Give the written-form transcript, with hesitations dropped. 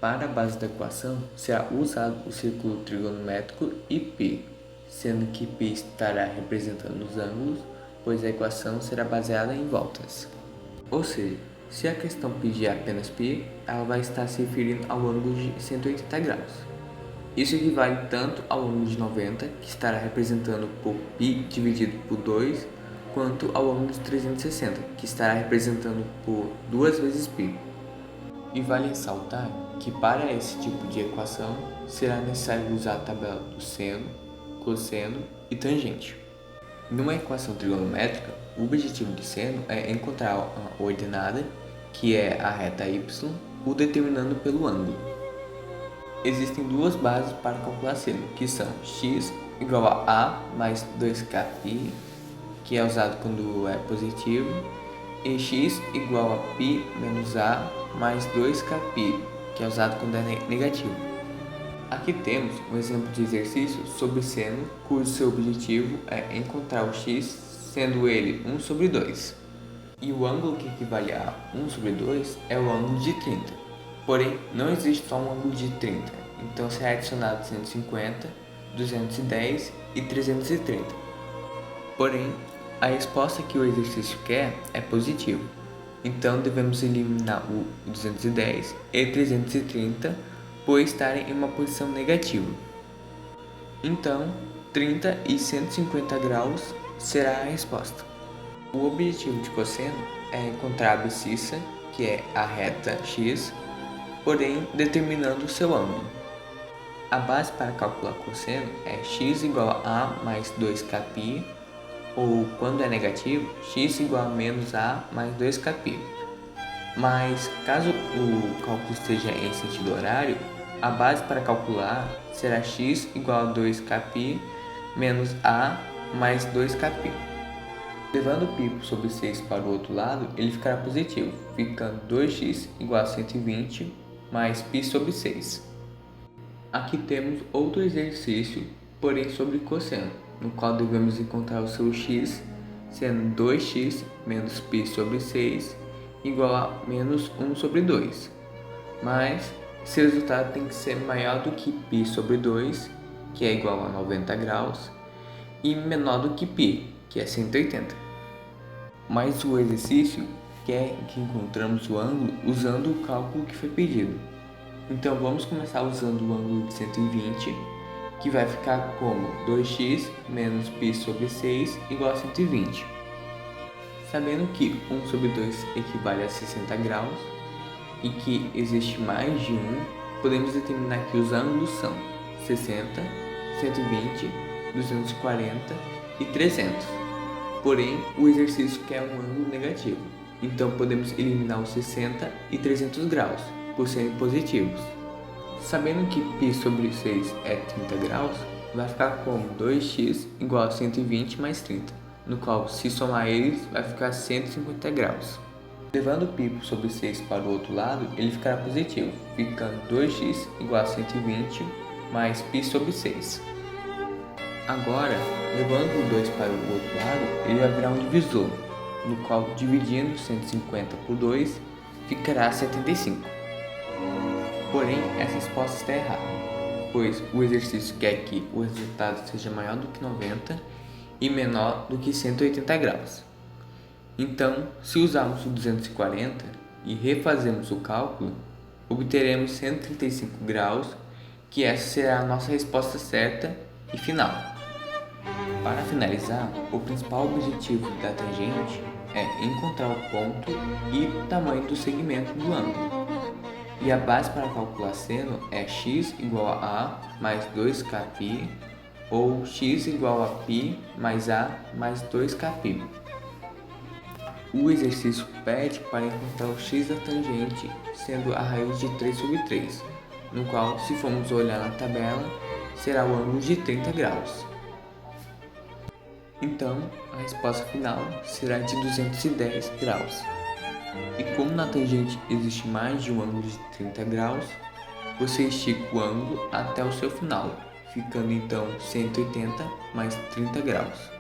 Para a base da equação, será usado o círculo trigonométrico π, sendo que π estará representando os ângulos, pois a equação será baseada em voltas. Ou seja, se a questão pedir apenas π, ela vai estar se referindo ao ângulo de 180 graus. Isso equivale tanto ao ângulo de 90, que estará representando por π dividido por 2, quanto ao ângulo de 360, que estará representando por 2 vezes π. E vale ressaltar que para esse tipo de equação será necessário usar a tabela do seno, cosseno e tangente. Numa equação trigonométrica, o objetivo do seno é encontrar a ordenada, que é a reta y, o determinando pelo ângulo. Existem duas bases para calcular seno, que são x igual a mais 2kπ, que é usado quando é positivo, e x igual a π menos a mais 2kπ, que é usado quando é negativo. Aqui temos um exemplo de exercício sobre seno, cujo seu objetivo é encontrar o x, sendo ele 1 sobre 2. E o ângulo que equivale a 1 sobre 2 é o ângulo de 30. Porém, não existe só um ângulo de 30, então será adicionado 150, 210 e 330. Porém, a resposta que o exercício quer é positiva, então devemos eliminar o 210 e 330 por estarem em uma posição negativa. Então, 30 e 150 graus será a resposta. O objetivo de cosseno é encontrar a abscissa, que é a reta x, porém determinando o seu ângulo. A base para calcular cosseno é x igual a mais 2kπ, ou, quando é negativo, x igual a menos a mais 2kπ. Mas, caso o cálculo esteja em sentido horário, a base para calcular será x igual a 2kπ menos a mais 2kπ. Levando π sobre 6 para o outro lado, ele ficará positivo, ficando 2x igual a 120 mais π sobre 6. Aqui temos outro exercício, porém sobre cosseno, no qual devemos encontrar o seu x, sendo 2x menos π sobre 6 igual a menos 1 sobre 2. Mas esse resultado tem que ser maior do que π sobre 2, que é igual a 90 graus, e menor do que π, que é 180. Mas o exercício quer que encontramos o ângulo usando o cálculo que foi pedido. Então vamos começar usando o ângulo de 120, que vai ficar como 2x menos π sobre 6 igual a 120. Sabendo que 1 sobre 2 equivale a 60 graus e que existe mais de um, podemos determinar que os ângulos são 60, 120, 240 e 300. Porém, o exercício quer um ângulo negativo, então podemos eliminar os 60 e 300 graus, por serem positivos. Sabendo que π sobre 6 é 30 graus, vai ficar como 2x igual a 120 mais 30, no qual, se somar eles, vai ficar 150 graus. Levando π sobre 6 para o outro lado, ele ficará positivo, ficando 2x igual a 120 mais π sobre 6. Agora, levando o 2 para o outro lado, ele vai virar um divisor, no qual, dividindo 150 por 2, ficará 75. Porém, essa resposta está errada, pois o exercício quer que o resultado seja maior do que 90 e menor do que 180 graus. Então, se usarmos o 240 e refazermos o cálculo, obteremos 135 graus, que essa será a nossa resposta certa e final. Para finalizar, o principal objetivo da tangente é encontrar o ponto e o tamanho do segmento do ângulo. E a base para calcular seno é x igual a mais 2kπ ou x igual a π mais a mais 2kπ. O exercício pede para encontrar o x da tangente, sendo a raiz de 3 sobre 3, no qual, se formos olhar na tabela, será o ângulo de 30 graus. Então, a resposta final será de 210 graus. E como na tangente existe mais de um ângulo de 30 graus, você estica o ângulo até o seu final, ficando então 180 mais 30 graus.